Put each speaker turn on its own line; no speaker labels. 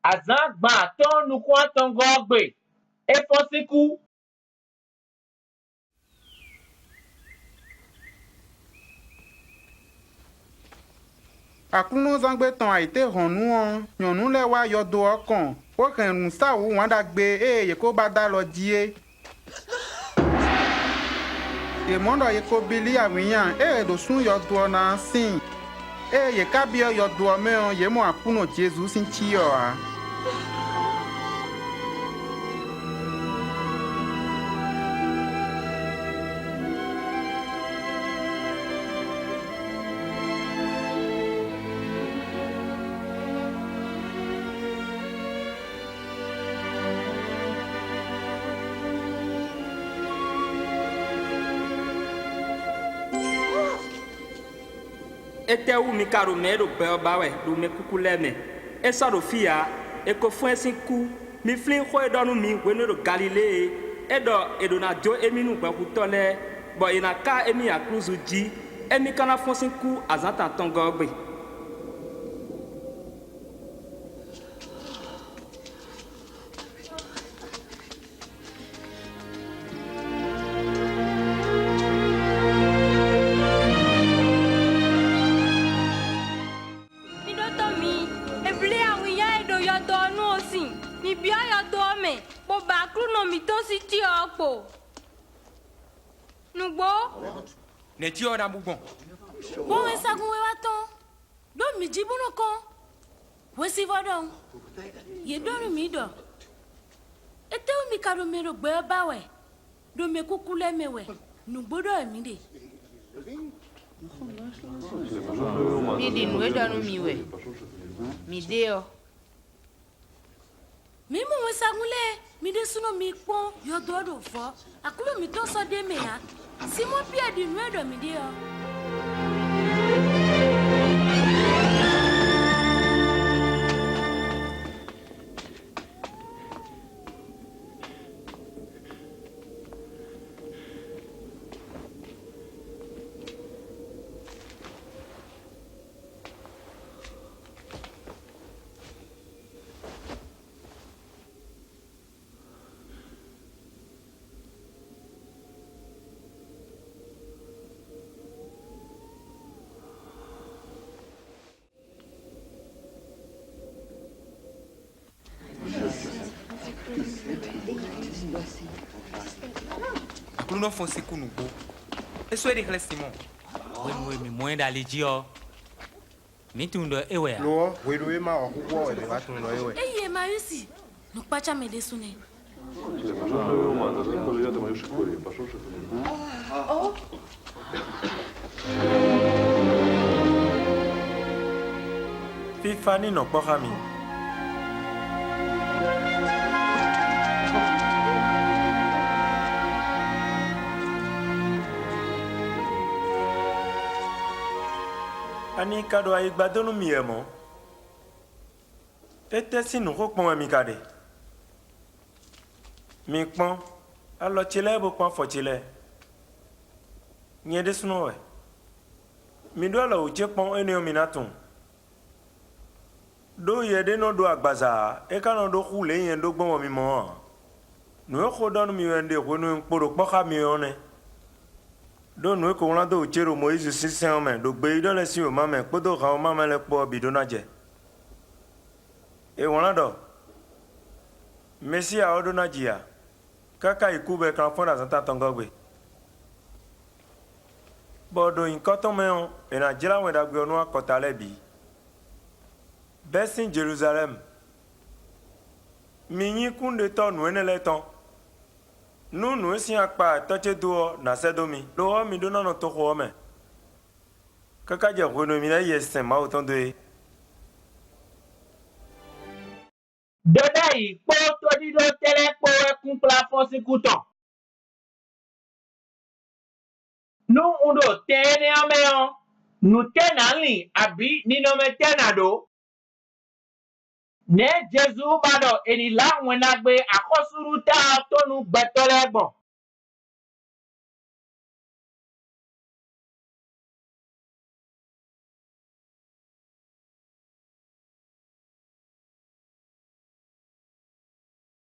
Azan gba ton nous kwa ton gogbe. E fosiku.
Akunu zangbe ton a été ronu on. Nyonu le wa yodo okon. O ken sa wu wanda gbe ye ko bada lo die. Ye mondo ye ko bili awiyan do sun yodo na sin. Ye kabio yodo me on ye mo akuno Jesus sin chi yo a.
Ete wu mi karo me do be oba we do me kuku le me e so do fia e ko fun esin ku mi flin ko e do nu mi we no do Galilei e do na jo emi nu gba ku to le bo ina ka emi ya cruise ji emi kana fun esin ku azanta tongo gbe
Ne ti ona bugbon.
Bon esa gun we waton. Do mi jibuno kon. We si vodon. Ye do mi do. Ete o mi karo me ro gbe ba we. Do me kuku le me we. Nugbo do mi de.
Mi di nu e do nu mi we. Mi de o.
Mi mo we sagunle. Mi de suno mi pon yo do fo. Akulo mi to so de me ya. Si mo pia di nu e do mi de o.
Akunu fonse kunugo. Eso e de Simon.
We mi mwenda alijio. Mi tundo ewe.
Lo, we do ma o wo e ba tun lo ewe.
Eye Marisi. No pacha me de sune.
Fifani no pohami. Ani kado ay gbadonu mi emo. Ete sinu ko pon mi kade. Mi pon allo chile bo pon fo chile. Nye de sunu we. Mi do la o je pon eni o minatun. Do ye de no do agbaza e ka no do khule yen do gbon mi mo. Nu ko don mi wende ko nu nporo po ka mi one. Do nu ko la do chero Moise sisen me do gbe do le si o ma me podo ka o ma me le po bi do na je. E wona do. Messi a odo na jia. Kaka ikube kan fon da santa tongogbe. Bodo inkoto me on e na jira we da gbe onu akota le bi. Besin Jerusalem. Minyi kunde to nu enele ton. Nu si akpa toche duo na sedomi. Lo mi do no to ko me. Kaka je rono mi na yesen ma oton de.
Dodai po to di do tele po e kun plafon sikuton. Nou undo tene ameon. Nou tenali abi ni no me tenado. Ne Jesu bado eni la wenagbe akosuru ta tonu gbetole bon.